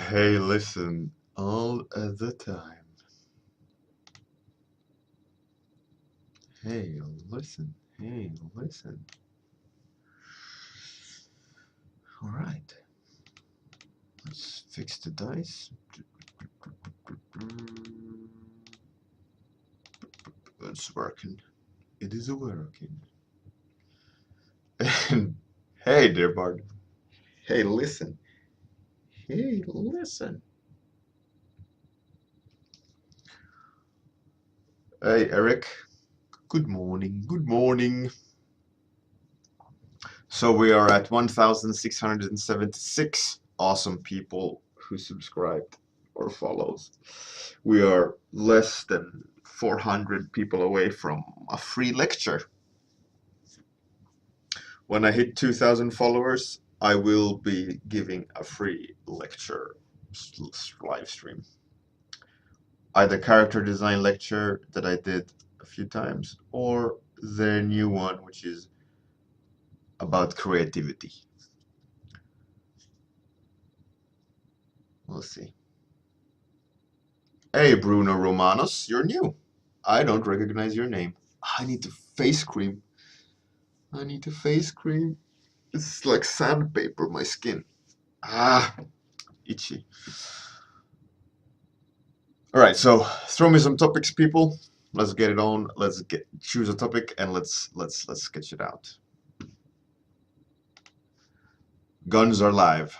Hey, listen, all the time. Hey, listen. Hey, listen. All right. Let's fix the dice. It's working. It is working. And hey, dear Bart. Hey, listen. Hey, listen. Hey, Eric. Good morning. Good morning. So we are at 1,676 awesome people who subscribed or follows. We are less than 400 people away from a free lecture. When I hit 2,000 followers, I will be giving a free lecture live stream. Either character design lecture that I did a few times or the new one, which is about creativity. We'll see. Hey, Bruno Romanos, you're new. I don't recognize your name. I need to face cream. I need to face cream. It's like sandpaper, my skin. Ah, itchy. All right, so throw me some topics, people. Let's get it on. Let's choose a topic and let's sketch it out. Guns are live.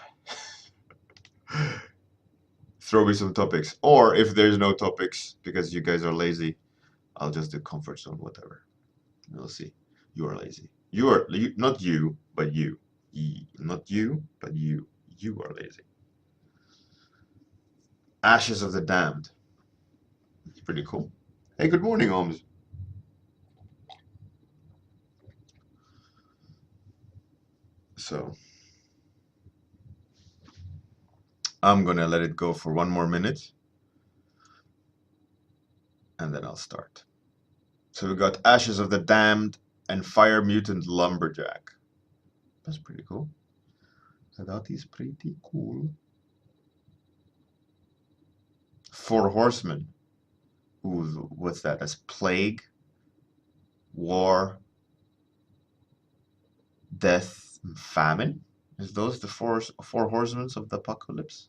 Throw me some topics, or if there's no topics because you guys are lazy, I'll just do comfort zone, whatever. We'll see. You are lazy. You are not you, but you. Not you, but you. You are lazy. Ashes of the Damned. It's pretty cool. Hey, good morning, Holmes. So I'm gonna let it go for one more minute, and then I'll start. So we got Ashes of the Damned and Fire Mutant Lumberjack. That's pretty cool. That is pretty cool. Four Horsemen. Ooh, what's that? That's Plague, War, Death, and Famine. Is those the four horsemen of the apocalypse?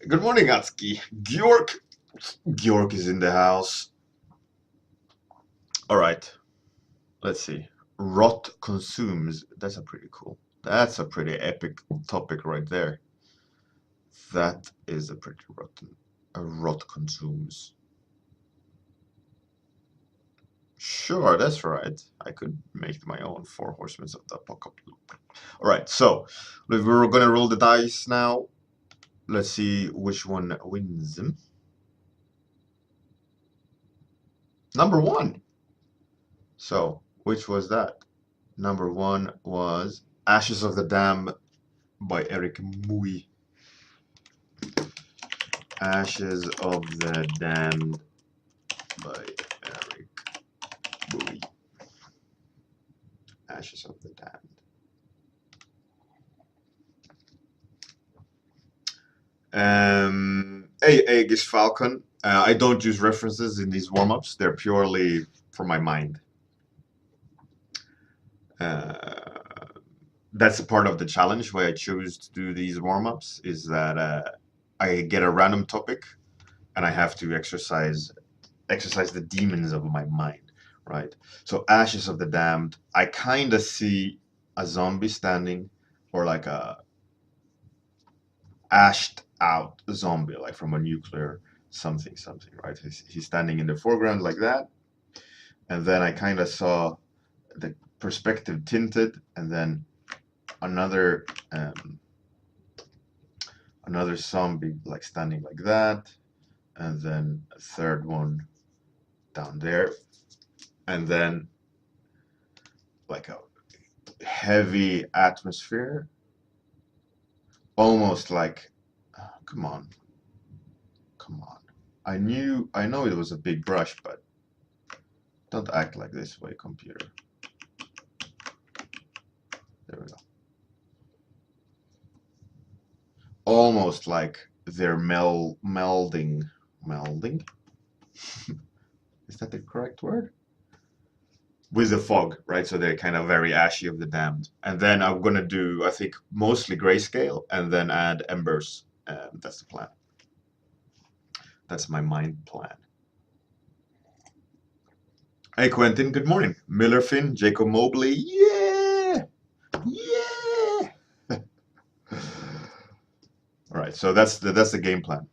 Good morning, Atsuki. Georg is in the house. All right. Let's see. Rot consumes. That's a pretty cool. That's a pretty epic topic right there. That is a pretty rotten. A rot consumes. Sure, that's right. I could make my own four horsemen of the apocalypse. All right, so we're gonna roll the dice now. Let's see which one wins. Number one. So, which was that? Number one was Ashes of the Dam by Eric Mui. Ashes of the Damned by Eric Mui. Ashes of the Damned. Hey, Aegis Falcon. I don't use references in these warm-ups. They're purely for my mind. That's a part of the challenge why I choose to do these warm-ups is that I get a random topic and I have to exercise the demons of my mind, right? So Ashes of the Damned, I kind of see a zombie standing or like a ashed out zombie, like from a nuclear something, right? He's standing in the foreground like that. And then I kind of saw the perspective tinted and then another zombie like standing like that, and then a third one down there, and then like a heavy atmosphere, almost like come on. I know it was a big brush, but don't act like this way, computer. There we go. Almost like they're melding. Melding? Is that the correct word? With the fog, right? So they're kind of very ashy of the damned. And then I'm gonna do, I think, mostly grayscale and then add embers. That's the plan. That's my mind plan. Hey Quentin, good morning. Miller Finn, Jacob Mobley, yeah! Yeah! All right, so that's the game plan.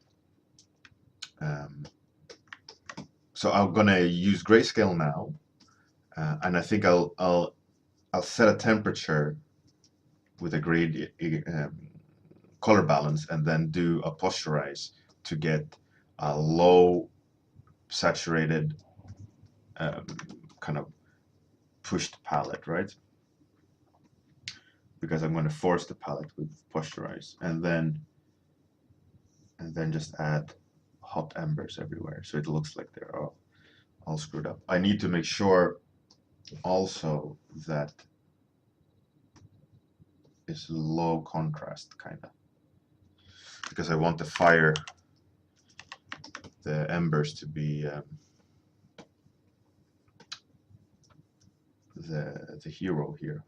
So I'm gonna use grayscale now, and I think I'll set a temperature with a grade color balance, and then do a posterize to get a low saturated kind of pushed palette, right? Because I'm going to force the palette with posterize, and then just add hot embers everywhere, so it looks like they're all screwed up. I need to make sure also that it's low contrast, kind of, because I want the embers to be the hero here.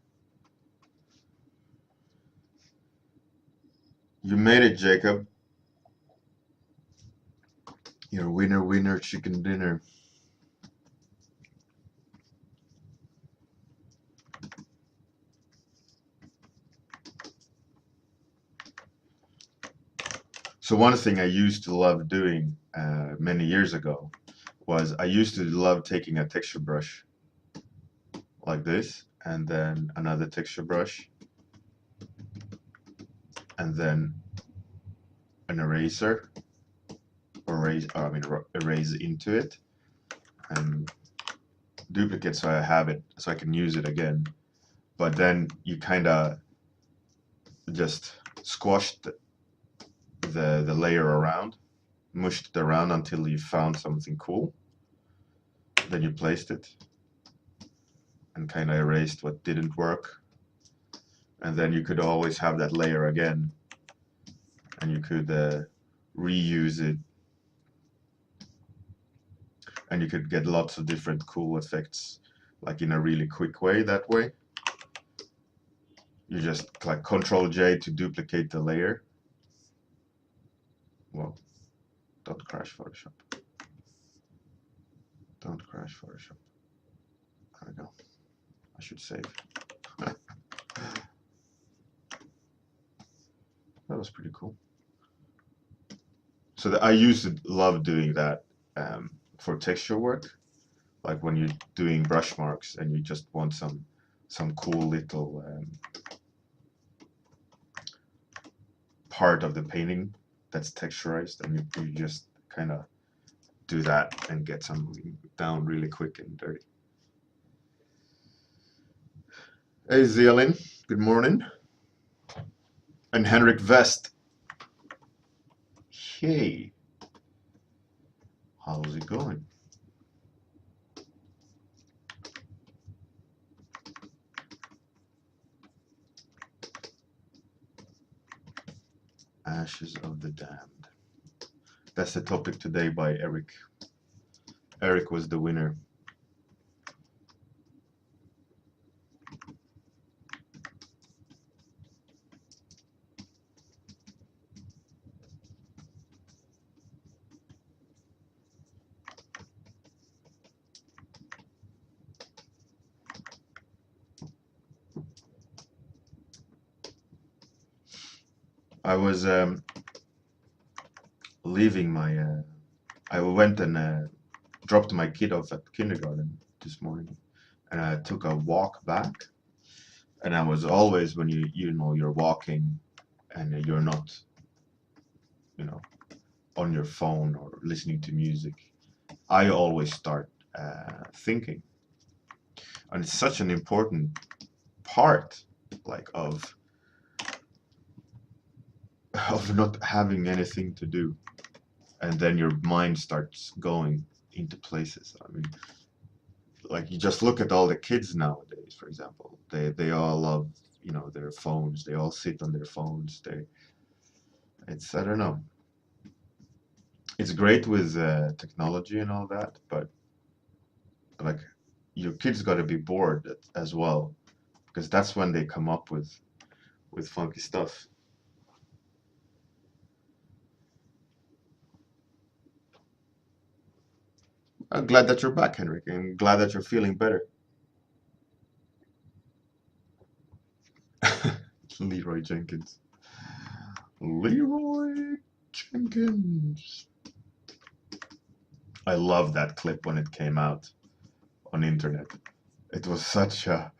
You made it, Jacob. Your winner chicken dinner. So one thing I used to love doing many years ago was I used to love taking a texture brush like this, and then another texture brush, and then an eraser, erase into it, and duplicate so I have it, so I can use it again. But then you kind of just squashed the layer around, mushed it around until you found something cool. Then you placed it and kind of erased what didn't work. And then you could always have that layer again, and you could reuse it, and you could get lots of different cool effects, like in a really quick way. That way you just like Control J to duplicate the layer. Whoa, don't crash Photoshop. Don't crash Photoshop. There we go. I should save. That was pretty cool. So I used to love doing that for texture work, like when you're doing brush marks and you just want some cool little part of the painting that's texturized, and you just kind of do that and get something down really quick and dirty. Hey Zealin, good morning. And Henrik Vest. Hey, how's it going? Ashes of the Damned. That's the topic today by Eric. Eric was the winner. I was leaving my. I went and dropped my kid off at kindergarten this morning, and I took a walk back. And I was always, when you're walking and you're not, on your phone or listening to music, I always start thinking, and it's such an important part, like of not having anything to do, and then your mind starts going into places. I mean, like you just look at all the kids nowadays, for example, they all love you know, their phones. They all sit on their phones. I don't know. It's great with technology and all that, but like your kids got to be bored as well, because that's when they come up with funky stuff. I'm glad that you're back, Henrik. I'm glad that you're feeling better. Leroy Jenkins. Leroy Jenkins. I love that clip when it came out on internet. It was such a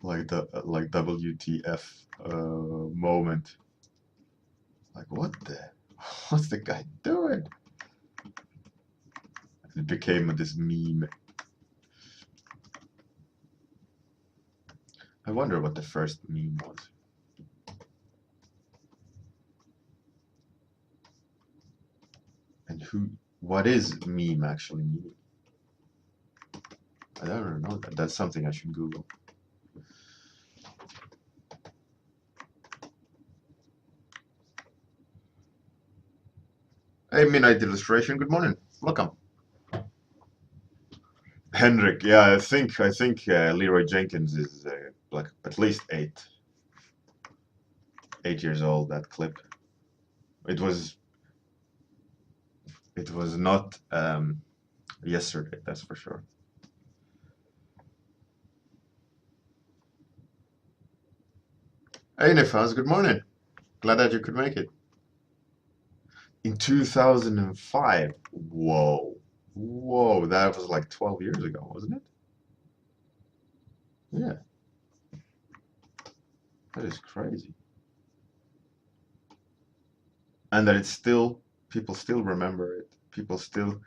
like WTF moment. Like what's the guy doing? It became this meme. I wonder what the first meme was. And what is meme actually mean? I don't know that. That's something I should Google. Hey, Midnight Illustration, good morning. Welcome. Henrik, yeah, I think Leroy Jenkins is like at least 8 years old. That clip. It was not yesterday, that's for sure. Hey, Nifaz, good morning. Glad that you could make it. In 2005. Whoa, that was like 12 years ago, wasn't it? Yeah, that is crazy. And that people still remember it. People still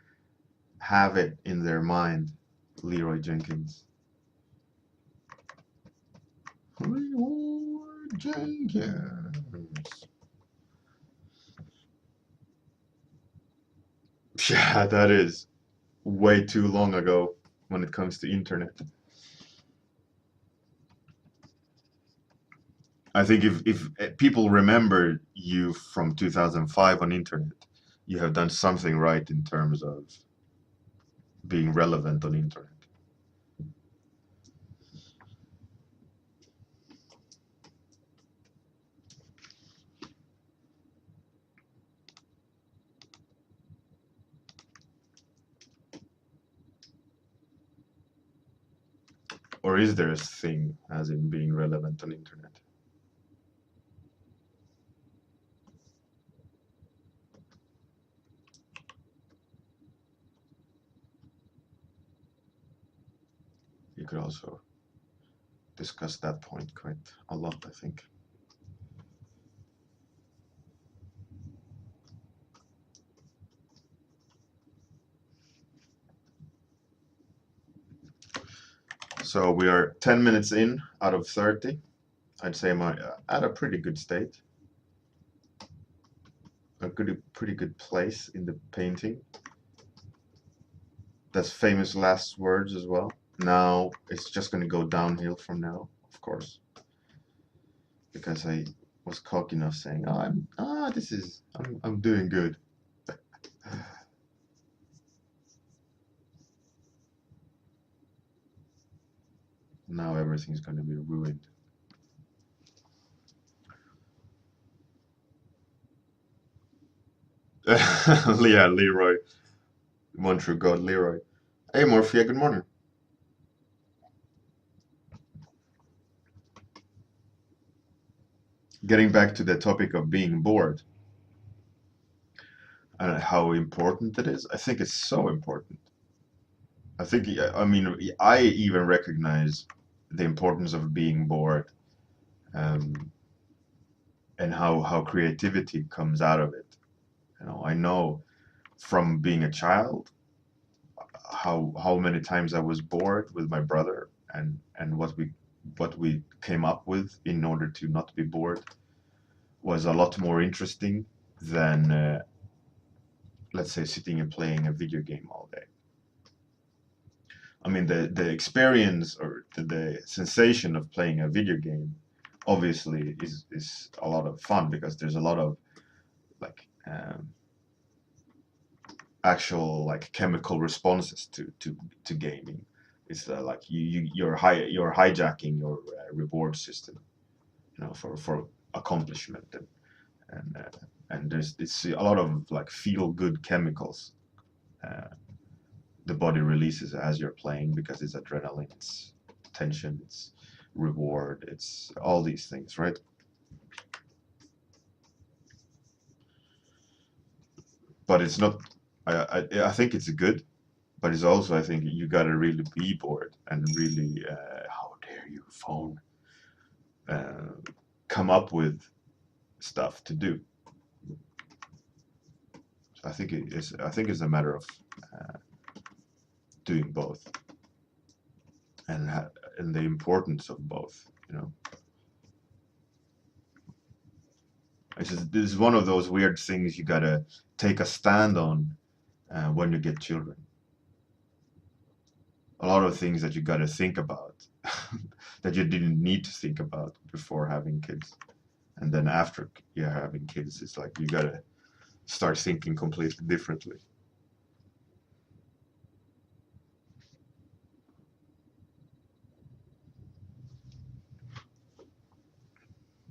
have it in their mind. Leroy Jenkins. Leroy Jenkins. Yeah, that is way too long ago when it comes to internet. I think if people remember you from 2005 on internet, you have done something right in terms of being relevant on internet. Or is there a thing as in being relevant on internet? You could also discuss that point quite a lot, I think. So we are 10 minutes in out of 30. I'd say I'm at a pretty good state. Pretty good place in the painting. That's famous last words as well. Now it's just going to go downhill from now, of course, because I was cocky enough saying, "Oh, I'm doing good." Now everything's going to be ruined. Yeah, Leroy, one true god, Leroy. Hey, Morphia, good morning. Getting back to the topic of being bored and how important it is, I think it's so important. I mean, I even recognize the importance of being bored, um, and how creativity comes out of it. I know from being a child how many times I was bored with my brother, and what we came up with in order to not be bored was a lot more interesting than let's say sitting and playing a video game all day. I mean, the experience or the sensation of playing a video game obviously is a lot of fun because there's a lot of like actual like chemical responses to gaming. It's like you're hijacking your reward system, you know, for accomplishment, and there's it's a lot of like feel good chemicals the body releases as you're playing because it's adrenaline, it's tension, it's reward, it's all these things, right? But it's not. I think it's good, but it's also I think you gotta really be bored and really how dare you phone come up with stuff to do. So I think it's a matter of doing both and and the importance of both. You know, this is one of those weird things you gotta take a stand on when you get children. A lot of things that you gotta think about that you didn't need to think about before having kids, and then after you're having kids, it's like you gotta start thinking completely differently.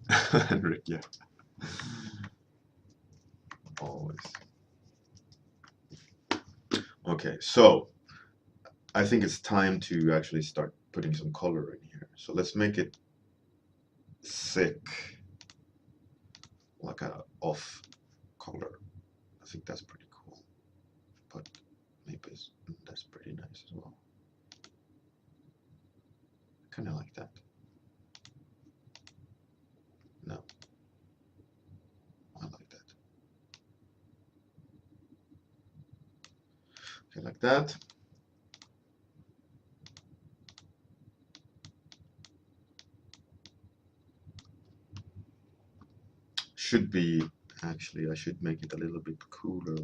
Henrik, yeah, always. Okay, so I think it's time to actually start putting some color in here. So let's make it thick, like a off color. I think that's pretty cool. But maybe that's pretty nice as well. Kind of like that. No, I like that. Okay, like that. Should be, actually, I should make it a little bit cooler.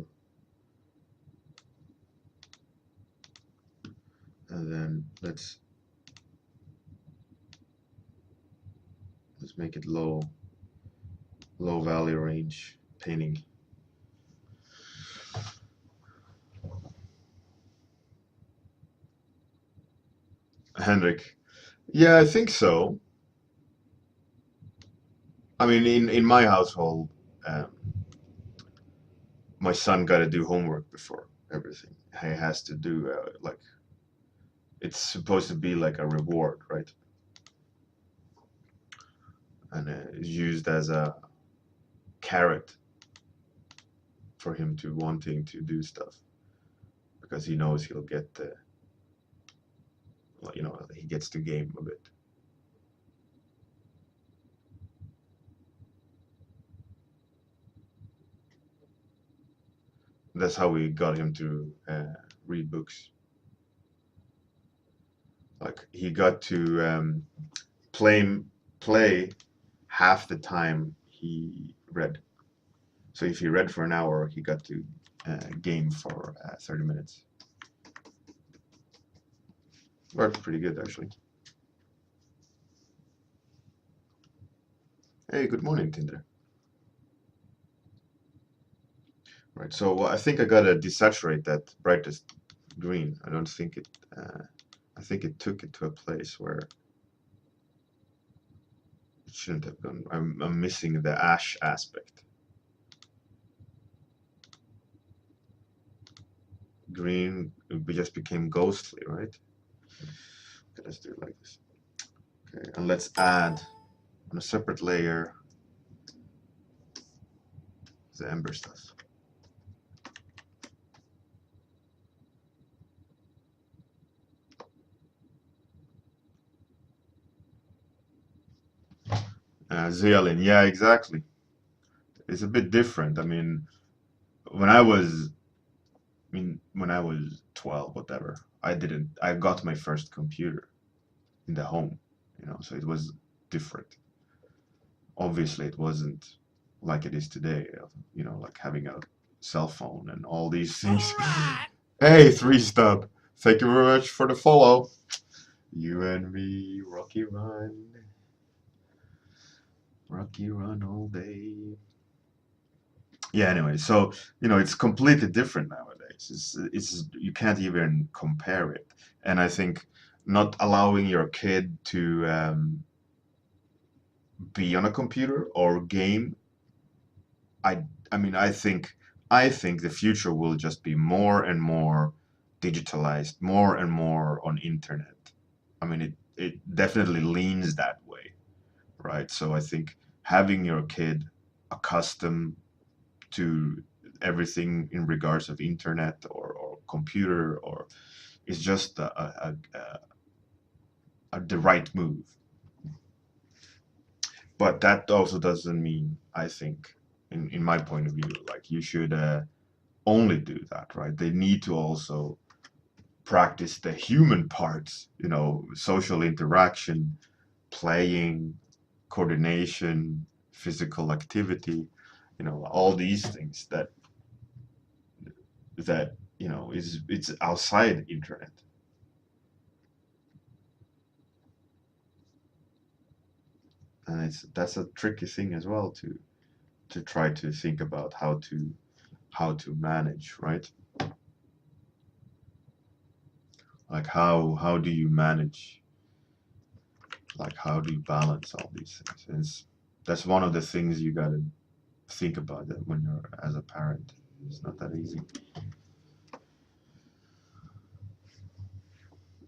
And then let's make it low value range painting. Henrik, yeah, I think so. I mean, in my household, um, my son got to do homework before everything. He has to do like it's supposed to be like a reward, right? And it's used as a carrot for him to wanting to do stuff because he knows he'll get the, you know, he gets the game a bit. That's how we got him to read books. Like he got to play half the time he read. So if he read for an hour, he got to game for 30 minutes. Worked pretty good, actually. Hey, good morning, Tinder. Right, so I think I gotta desaturate that brightest green. I don't think it. I think it took it to a place where it shouldn't have gone. I'm missing the ash aspect. Green just became ghostly, right? Okay, let's do it like this. Okay, and let's add on a separate layer the ember stuff. Zeolin, yeah, exactly. It's a bit different. I mean, when I was, when I was 12, whatever, I got my first computer in the home, you know, so it was different. Obviously, it wasn't like it is today, you know, like having a cell phone and all these things. Hey, Three Stub, thank you very much for the follow. You and me, Rocky Run. Rocky Run all day. Yeah, anyway, so it's completely different nowadays. It's you can't even compare it. And I think not allowing your kid to be on a computer or game, I I mean I think the future will just be more and more digitalized, more and more on internet. I mean it definitely leans that way, right? So I think having your kid accustomed to everything in regards of internet or computer or is just the right move. But that also doesn't mean, I think, in my point of view, like you should only do that, right? They need to also practice the human parts, social interaction, playing, coordination, physical activity, all these things that it's outside internet. And that's a tricky thing as well to try to think about how to manage, right? Like how do you manage, like how do you balance all these things? And that's one of the things you got to think about that when you're as a parent. It's not that easy.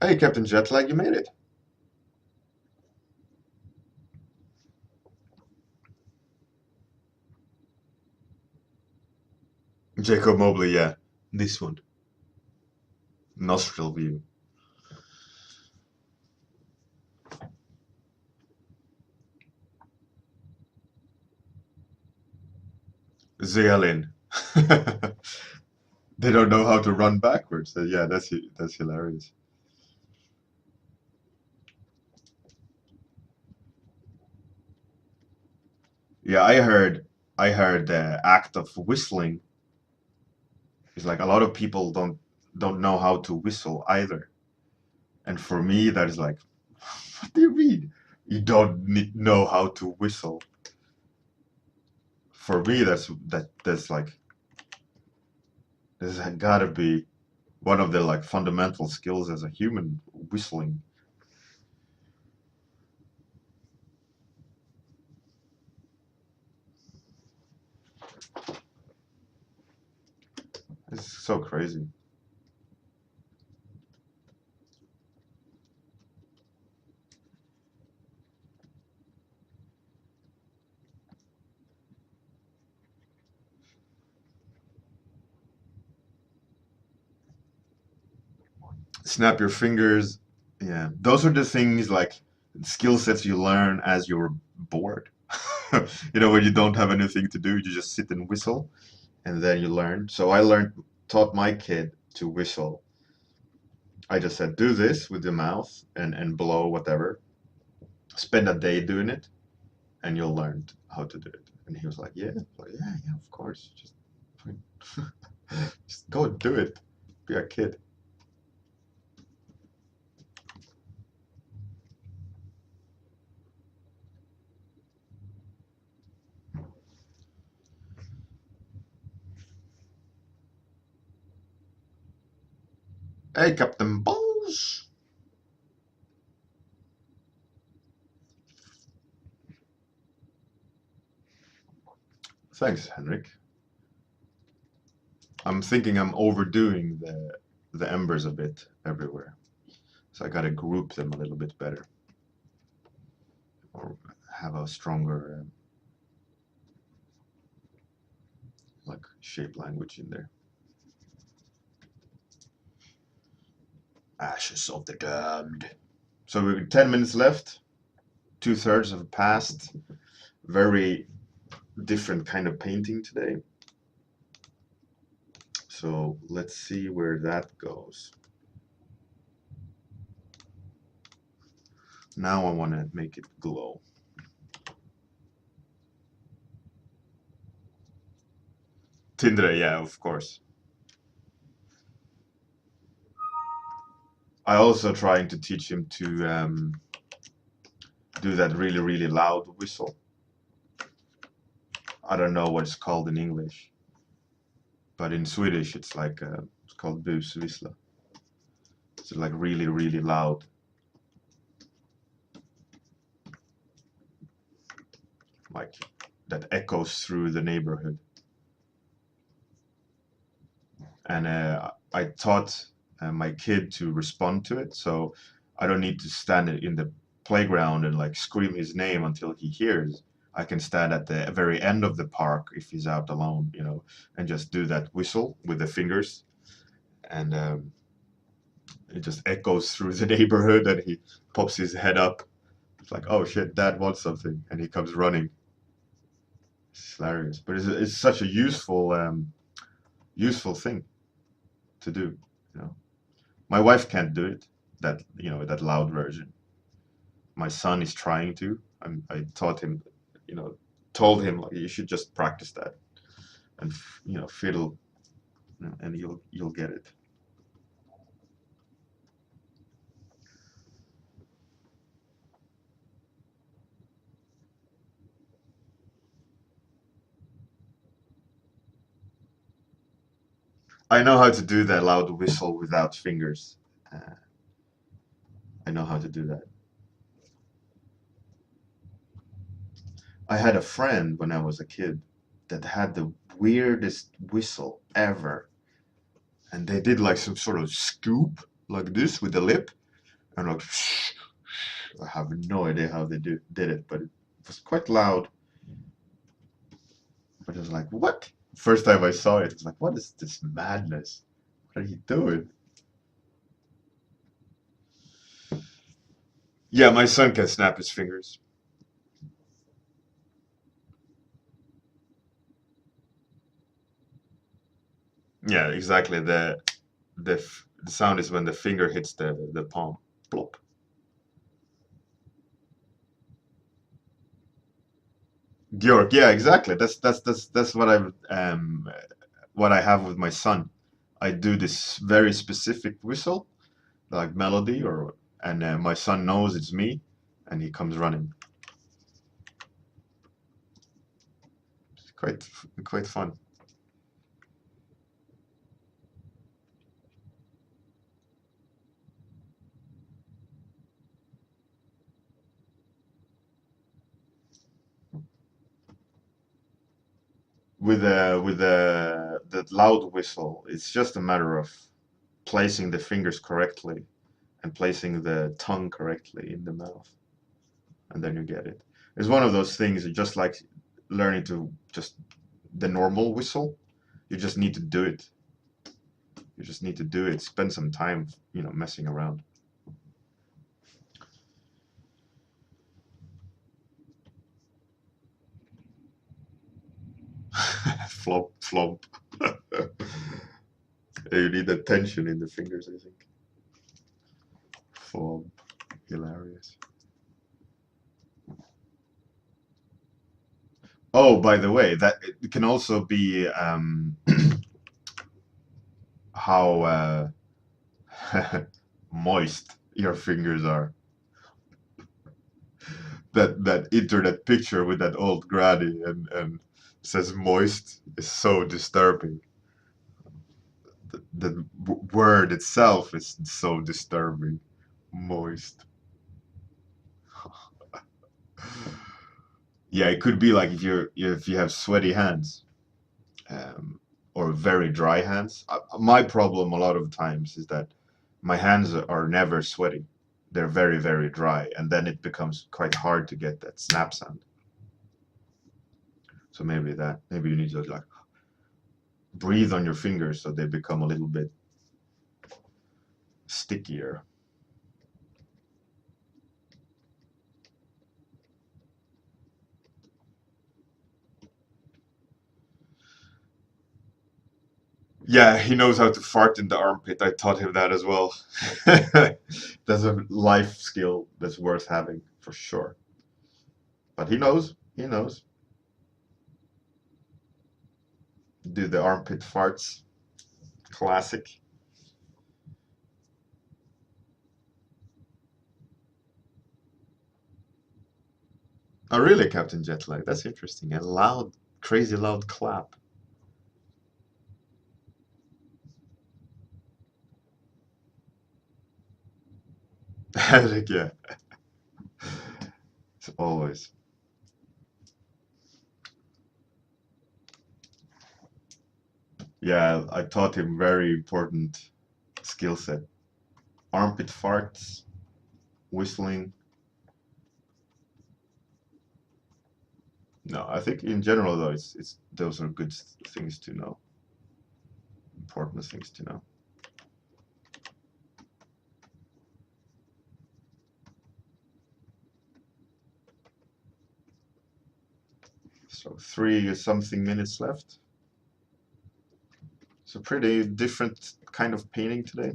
Hey, Captain Jetlag, you made it. Jacob Mobley, yeah. This one. Nostril view. Zealin. They don't know how to run backwards. Yeah, that's hilarious. Yeah, I heard the act of whistling is like a lot of people don't know how to whistle either. And for me, that is like, what do you mean? You don't know how to whistle. For me, that's like this has gotta be one of the like fundamental skills as a human, whistling. It's so crazy. Snap your fingers. Yeah, those are the things like skill sets you learn as you're bored. When you don't have anything to do, you just sit and whistle, and then you learn. So taught my kid to whistle. I just said, do this with your mouth and blow whatever. Spend a day doing it, and you'll learn how to do it. And he was like, yeah, like, yeah, of course. Just go and do it. Be a kid. Hey, Captain Balls. Thanks, Henrik. I'm thinking I'm overdoing the embers a bit everywhere. So I gotta group them a little bit better, or have a stronger like shape language in there. Ashes of the damned. So we've 10 minutes left. 2/3 have passed. Very different kind of painting today. So let's see where that goes. Now I want to make it glow. Tindre, yeah, of course. I also trying to teach him to do that really, really loud whistle. I don't know what it's called in English, but in Swedish it's called busvissla. It's like really, really loud. Like that echoes through the neighborhood. And I taught my kid to respond to it, so I don't need to stand in the playground and like scream his name until he hears. I can stand at the very end of the park if he's out alone, you know, and just do that whistle with the fingers, and it just echoes through the neighborhood, and he pops his head up. It's like, oh shit, Dad wants something, and he comes running. It's hilarious, but it's such a useful thing to do, you know. My wife can't do it, that loud version. My son is trying to. I taught him, you know, told him like you should just practice that and fiddle, and you'll get it. I know how to do that loud whistle without fingers. Uh, I know how to do that. I had a friend when I was a kid that had the weirdest whistle ever, and they did like some sort of scoop like this with the lip, and like I have no idea how they did it, but it was quite loud. But it was like, what? First time I saw it, it was like, what is this madness? What are you doing? Yeah, my son can snap his fingers. Yeah, exactly. The sound is when the finger hits the palm. Plop. Georg, yeah, exactly. That's what I have with my son. I do this very specific whistle, like melody, and my son knows it's me, and he comes running. It's quite fun. With the loud whistle, it's just a matter of placing the fingers correctly and placing the tongue correctly in the mouth, and then you get it. It's one of those things, just like learning to just the normal whistle. You just need to do it. You just need to do it. Spend some time, messing around. Flop, flop. You need the tension in the fingers, I think. Flop. Hilarious. Oh, by the way, that it can also be how moist your fingers are. That internet picture with that old granny and says moist is so disturbing. The word itself is so disturbing. Moist. Yeah, it could be like if you have sweaty hands, um, or very dry hands. My problem a lot of times is that my hands are never sweaty. They're very, very dry, and then it becomes quite hard to get that snap sound. So maybe you need to like breathe on your fingers so they become a little bit stickier. Yeah, he knows how to fart in the armpit. I taught him that as well. That's a life skill that's worth having for sure. But he knows. He knows. Do the armpit farts. Classic. Oh, really, Captain Jetlag? That's interesting. A loud crazy loud clap. Like, yeah, it's always. Yeah, I taught him very important skill set. Armpit farts, whistling. No, I think in general though, it's those are good things to know, important things to know. So 3 something minutes left. So pretty different kind of painting today.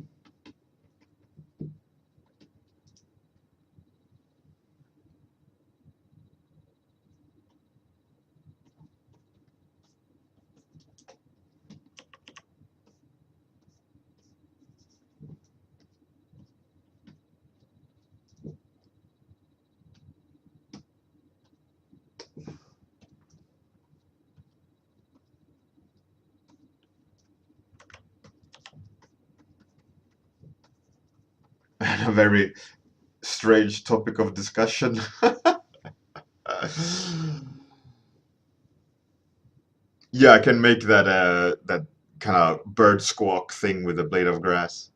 And a very strange topic of discussion. Yeah, I can make that that kind of bird squawk thing with a blade of grass.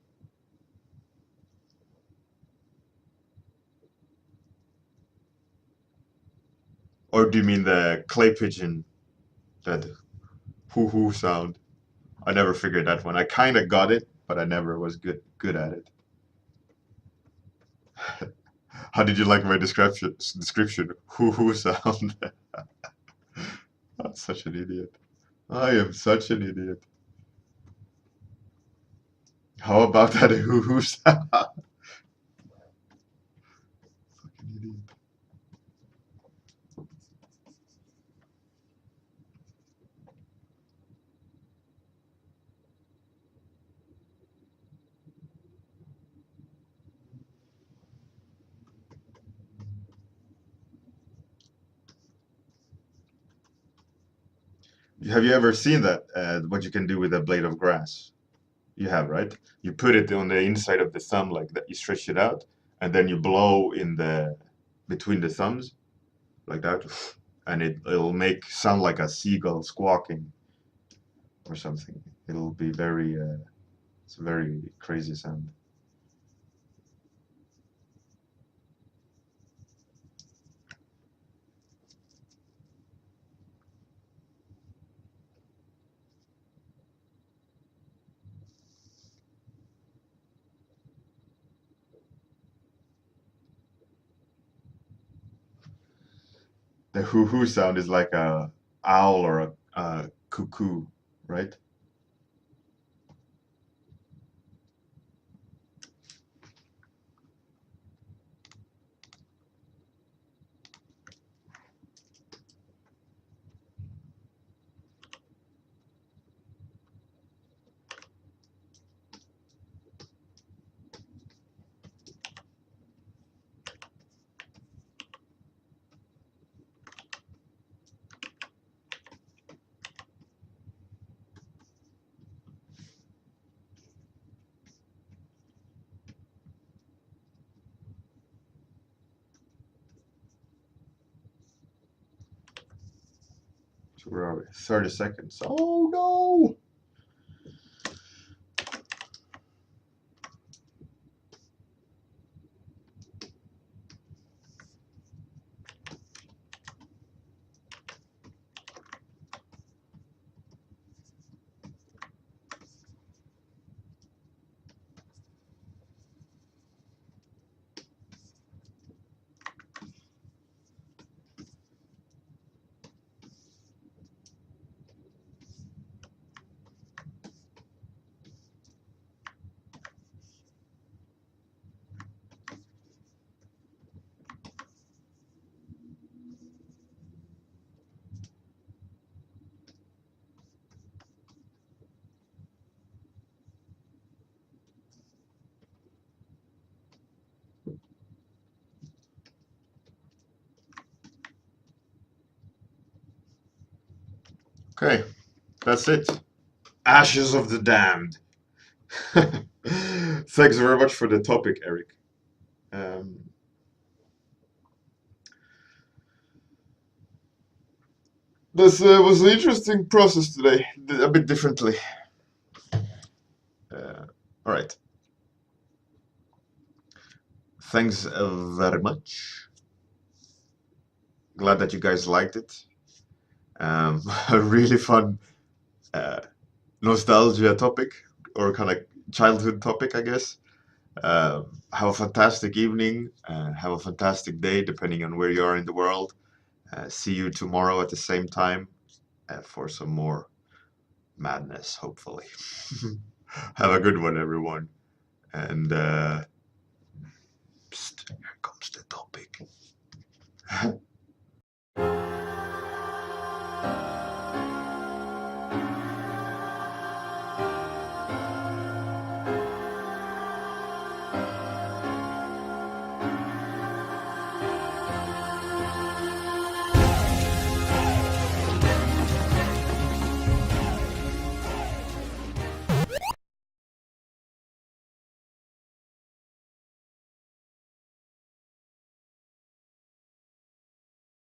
Or do you mean the clay pigeon, that hoo hoo sound? I never figured that one. I kind of got it, but I never was good at it. How did you like my description? Hoo hoo sound. I'm such an idiot. I am such an idiot. How about that hoo hoo sound? Fucking idiot. Have you ever seen that? What you can do with a blade of grass? You have, right? You put it on the inside of the thumb like that. You stretch it out, and then you blow in the between the thumbs like that, and it'll make sound like a seagull squawking or something. It'll be very it's a very crazy sound. The hoo hoo sound is like a owl or a cuckoo, right? So where are we? 30 seconds. Oh no! Okay, that's it. Ashes of the Damned. Thanks very much for the topic, Eric. This was an interesting process today, a bit differently. All right. Thanks very much. Glad that you guys liked it. A really fun nostalgia topic, or kind of childhood topic, I guess. Have a fantastic evening. Have a fantastic day, depending on where you are in the world. See you tomorrow at the same time for some more madness, hopefully. Have a good one, everyone. And psst, here comes the topic.